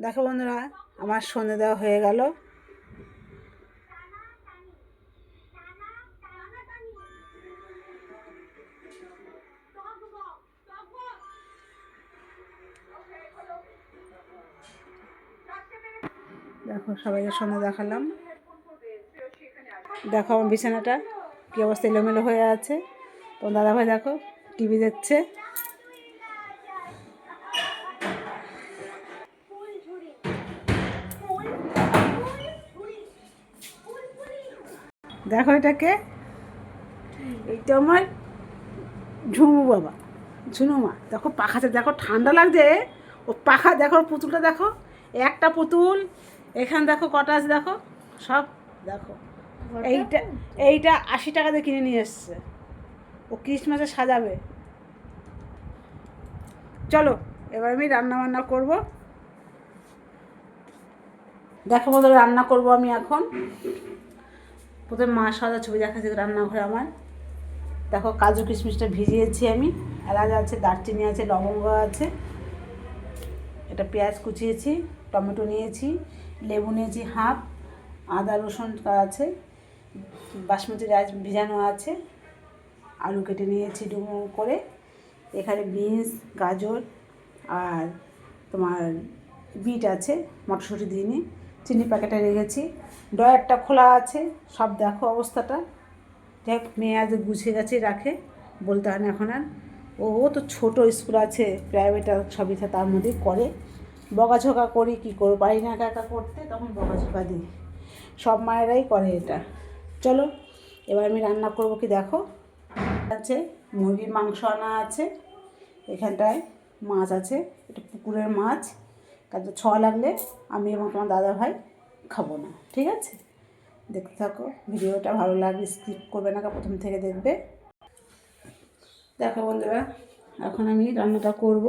দেখো বন্ধুরা, আমার সন্ধে দেওয়া হয়ে গেল। দেখো সবাইকে সন্ধে দেখালাম। দেখো আমার বিছানাটা কী অবস্থা, এলোমেলো হয়ে আছে। তো দাদাভাই দেখো টিভি দেখছে। দেখো এটাকে, এইটা আমার ঝুমু বাবা, ঝুনু মা। দেখো পাখাতে, দেখো ঠান্ডা লাগছে। ও পাখা দেখো, পুতুলটা দেখো, একটা পুতুল। এখানে দেখো কটা আছে, দেখো সব। দেখো এইটা এইটা 80 টাকা দিয়ে কিনে নিয়ে এসছে। ও ক্রিসমাসে সাজাবে। চলো এবার আমি রান্না বান্না করবো। দেখো বন্ধুরা, রান্না করব আমি এখন। প্রথমে মা সাজা ছবি দেখাচ্ছি রান্নাঘরে আমার। দেখো কাজু কিশমিশটা ভিজিয়েছি আমি, এলাচ আছে, দারচিনি আছে, লবঙ্গ আছে, এটা পেঁয়াজ কুচিয়েছি, টমেটো নিয়েছি, লেবু নিয়েছি হাফ, আদা রসুন আছে, বাসমতি রাইস ভিজানো আছে, আলু কেটে নিয়েছি ডুমো করে, এখানে বিনস, গাজর আর তোমার বিট আছে, মটরশুঁটি দিয়ে নিই, চিনি প্যাকেটে রেখেছি, ড্রয়ারটা খোলা আছে। সব দেখো অবস্থাটা। দেখ মেয়ে আজ গুছিয়ে গেছে রাখে, বলতে হয় না এখন আর। ও তো ছোটো স্কুল আছে, প্রাইভেট সবই তার মধ্যেই করে। বকাঝোকা করি, কী করবো, পারি না একা একা করতে, তখন বকাঝোকা দিই। সব মায়েরাই করে এটা। চলো এবার আমি রান্না করবো। কি দেখো আছে, মুরগির মাংস আনা আছে, এখানটায় মাছ আছে, এটা পুকুরের মাছ। কাজে ছ লাগলে আমি এবং তোমার দাদা ভাই খাবো না, ঠিক আছে? দেখতে থাকো ভিডিওটা, ভালো লাগবে স্কিপ করবে না, প্রথম থেকে দেখবে। দেখো বন্ধুরা, এখন আমি রান্নাটা করব।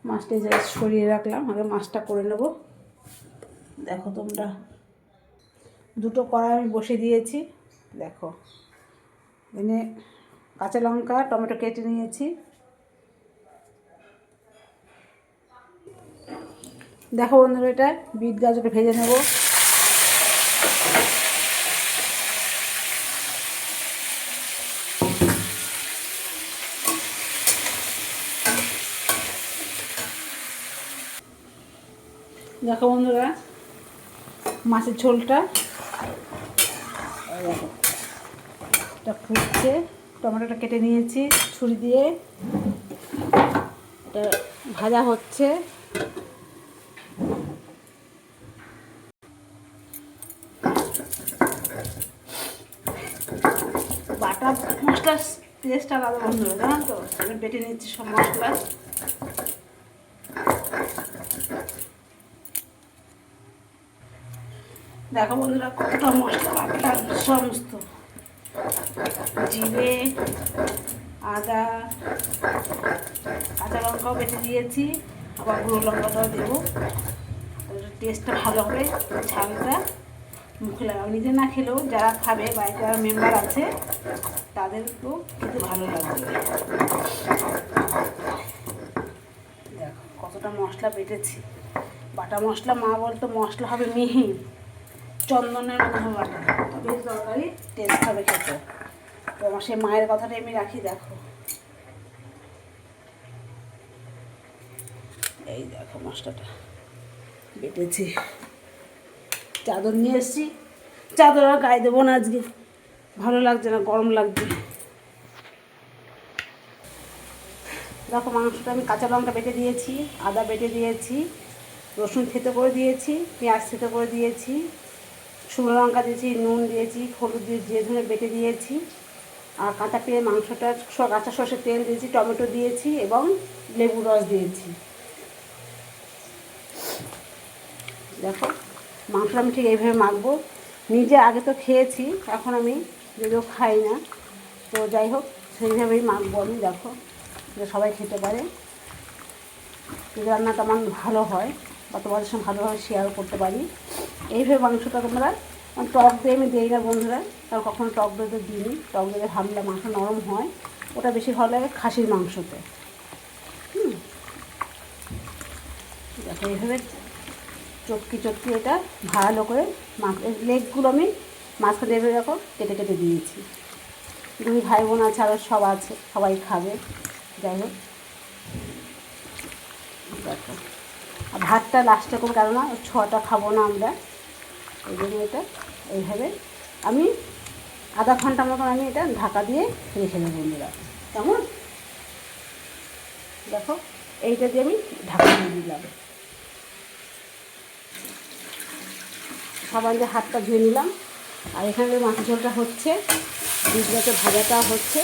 মাছটা যা সরিয়ে রাখলাম, আগে মাছটা করে নেব। দেখো তোমরা, দুটো কড়াই আমি বসে দিয়েছি। দেখো এনে কাঁচা লঙ্কা টমেটো কেটে নিয়েছি। দেখো বন্ধুরা, এটা বিট গাজরটা ভেজে নেব। দেখো বন্ধুরা, মাছের ঝোলটা দেখো, এটা ফুটছে। টমেটোটা কেটে নিয়েছি ছুরি দিয়ে, এটা ভাজা হচ্ছে। বাটা মশলার টেস্ট আলাদা বন্ধুরা, জানো তো? আমি বেটে নিচ্ছি সব মশলা। দেখো বন্ধুরা, কতটা মশলা বাটলাম, সমস্ত জিরে, আদা, কাঁচা লঙ্কাও বেটে দিয়েছি, আবার গুঁড়ো লঙ্কাটাও দেবো। টেস্টটা ভালো হবে, ঝালটা মুখে লাগাও। নিজে না খেলেও যারা খাবে, বাড়িতে যারা মেম্বার আছে তাদেরকেও খেতে ভালো লাগবে। দেখো কতটা মশলা বেটেছি। বাটা মশলা, মা বলতো মশলা হবে মিহি, চন্দনের মতো বাটা, বেশ তরকারি টেস্ট হবে খেতে। তো আমার সেই মায়ের কথাটাই আমি রাখি। দেখো এই দেখো মশলাটা বেটেছি। চাদর নিয়ে এসেছি, চাদর আর গায়ে দেবো না আজকে, ভালো লাগছে না, গরম লাগছে। দেখো মাংসটা আমি কাঁচা লঙ্কা বেটে দিয়েছি, আদা বেটে দিয়েছি, রসুন থেতো করে দিয়েছি, পেঁয়াজ থেতো করে দিয়েছি, শুকনো লঙ্কা দিয়েছি, নুন দিয়েছি, হলুদ দিয়ে জিরে ধরে বেটে দিয়েছি, আর কাঁচা মাংসটা কাঁচা সর্ষের তেল দিয়েছি, টমেটো দিয়েছি এবং লেবু রস দিয়েছি। দেখো মাংসটা আমি ঠিক এইভাবে মাখবো। নিজে আগে তো খেয়েছি, এখন আমি যদিও খাই না, তো যাই হোক সেইভাবেই মাখবো আমি। দেখো যে সবাই খেতে পারে, যদি রান্নাটা আমার ভালো হয় বা তোমাদের সঙ্গে ভালোভাবে শেয়ার করতে পারি। এইভাবে মাংসটা তোমরা, টক দিয়ে আমি দিই না বন্ধুরা, কারণ কখনো টক দিয়ে তো দিইনি। টক দিয়ে ভাবলে মাংস নরম হয়, ওটা বেশি ভালো লাগে খাসির মাংসতে। দেখো এইভাবে চটকি চটকি এটা ভালো করে লেগগুলো আমি মাঝখানে এভাবে দেখো কেটে কেটে দিয়েছি। 2 ভাই বোন আছে, আরও সব আছে, সবাই খাবে। যাই হোক দেখো, আর ভাতটা লাস্টে করবো, কেননা 6টা খাবো না আমরা, এই জন্য এটা এইভাবে আমি আধা ঘন্টা মতন আমি এটা ঢাকা দিয়ে রেখে দেবো বন্ধুরা। কেমন দেখো, এইটা দিয়ে আমি ঢাকা দিয়ে দিলাম। সবাই যে হাতটা ধুয়ে নিলাম। আর এখানে মাছ ঝোলটা হচ্ছে, বীজগাছে ভাজাটা হচ্ছে।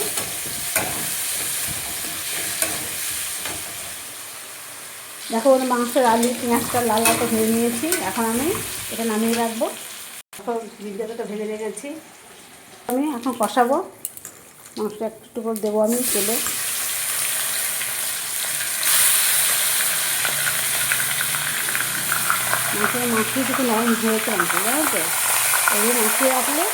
দেখো ওর মাংসের আলু পেঁয়াজটা লাল লাল করে ভেজে নিয়েছি। এখন আমি এটা নামিয়ে রাখবো। এখন বীজগাছটা ভেজে রেখেছি, আমি এখন কষাবো। মাংসটা একটু করে দেবো আমি তেলে। মাখিয়ে কিছু নরম হয়েছে মাংস, জানো তো, এই মাখিয়ে রাখলে।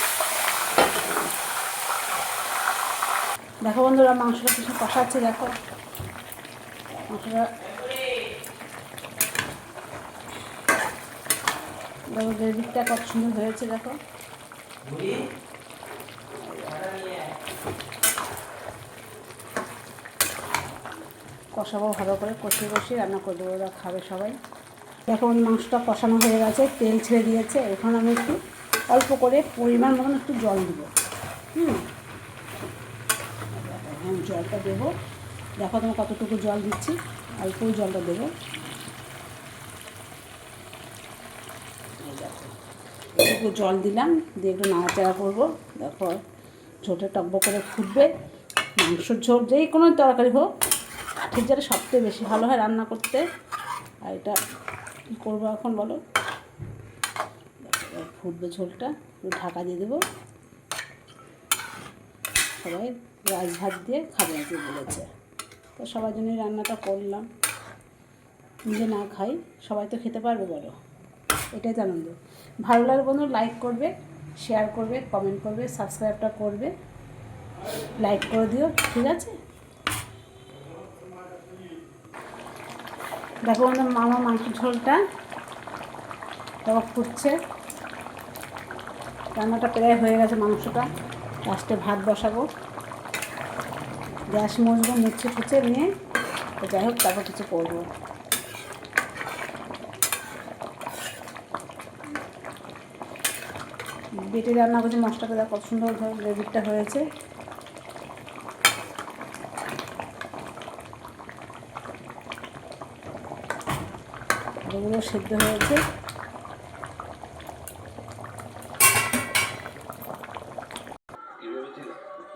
দেখো বন্ধুরা, মাংসটা কিছু কষাচ্ছে। দেখো মাংসটা গ্রেভিটা কত সুন্দর হয়েছে। দেখো কষাবো ভালো করে, কষিয়ে কষিয়ে রান্না করে দেবো, ওরা খাবে সবাই। দেখো মাংসটা কষানো হয়ে গেছে, তেল ছেড়ে দিয়েছে। এখন আমি একটু অল্প করে পরিমাণ মতন একটু জল দেবো। জলটা দেবো। দেখো তুমি কতটুকু জল দিচ্ছি, অল্পই জলটা দেবো। একটু জল দিলাম, দিয়ে একটু নাড়াচাড়া করবো। দেখো ঝোলটা টকবক করে ফুটবে। মাংসর ঝোল যেই কোনো তরকারি হোক, ঠিক যেটা সবথেকে বেশি ভালো হয় রান্না করতে। আর এটা কী করবো এখন বলো, ফুটবে ঝোলটা, একটু ঢাকা দিয়ে দেবো। সবাই রাজভাত দিয়ে খাবে আর কি বলেছে, তো সবার জন্যই রান্নাটা করলাম। নিজে না খাই, সবাই তো খেতে পারবে বলো, এটাই তো আনন্দ। ভালো লাগলে বন্ধু লাইক করবে, শেয়ার করবে, কমেন্ট করবে, সাবস্ক্রাইবটা করবে, লাইক করে দিও, ঠিক আছে। দেখো বন্ধু, আমার মাংসের ঝোলটা তখন ফুটছে, রান্নাটা প্রায় হয়ে গেছে। মাংসটা লাস্টে ভাত বসাবো, গ্যাস মুছবো, মুছে নিয়ে যাই হোক তারপর কিছু করবো। বেটে রান্না করছি, মশলাটা কত সুন্দর গ্রেভিটা হয়েছে। এগুলো সেদ্ধ হয়েছে।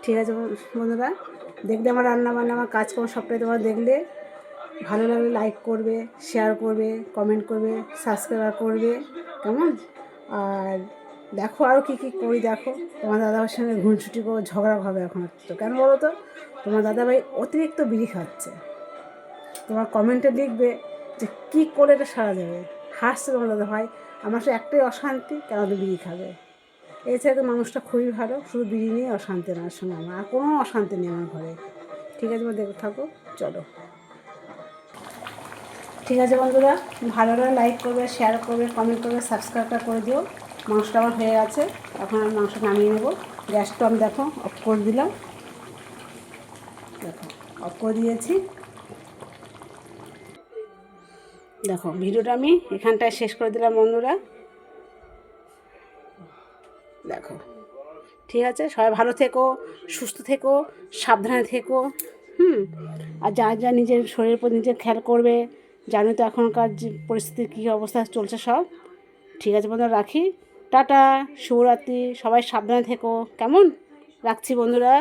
ঠিক আছে বন্ধুরা, দেখলে আমার রান্না বান্না, আমার কাজকর্ম সবটাই তোমরা দেখলে, ভালো লাগলে লাইক করবে, শেয়ার করবে, কমেন্ট করবে, সাবস্ক্রাইব করবে, কেমন। আর দেখো আরও কী কী করি। দেখো তোমার দাদাভাইয়ের সঙ্গে ঘুনছুটি করে ঝগড়া হবে এখন তো, কেন বলো তো, তোমার দাদাভাই অতিরিক্ত বিড়ি খাচ্ছে। তোমার কমেন্টে লিখবে যে কী করে এটা সারা যাবে। হাসছে তোমার দাদাভাই, আমার সে একটাই অশান্তি, কেন বিড়ি খাবে। এছাড়া তো মানুষটা খুবই ভালো, শুধু বিড়ি নিয়ে অশান্তি না, সঙ্গে আমার আর কোনো অশান্তি নেই আমার ঘরে। ঠিক আছে, দেখতে থাকো, চলো। ঠিক আছে বন্ধুরা, ভালো করে লাইক করবে, শেয়ার করবে, কমেন্ট করবে, সাবস্ক্রাইবটা করে দিও। মাংসটা আমার হয়ে গেছে, এখন আমি মাংস নামিয়ে নেবো। গ্যাসটা আমি দেখো অফ করে দিলাম, দেখো অফ করে দিয়েছি। দেখো ভিডিওটা আমি এখানটায় শেষ করে দিলাম বন্ধুরা। দেখো ঠিক আছে, সবাই ভালো থেকো, সুস্থ থেকো, সাবধানে থেকো। আর যা নিজের শরীরের উপর নিজের খেয়াল করবে, জানো তো এখনকার যে পরিস্থিতির কী অবস্থা চলছে সব। ঠিক আছে বন্ধুরা, রাখি, টাটা, শুভরাত্রি, সবাই সাবধানে থেকো, কেমন, রাখছি বন্ধুরা।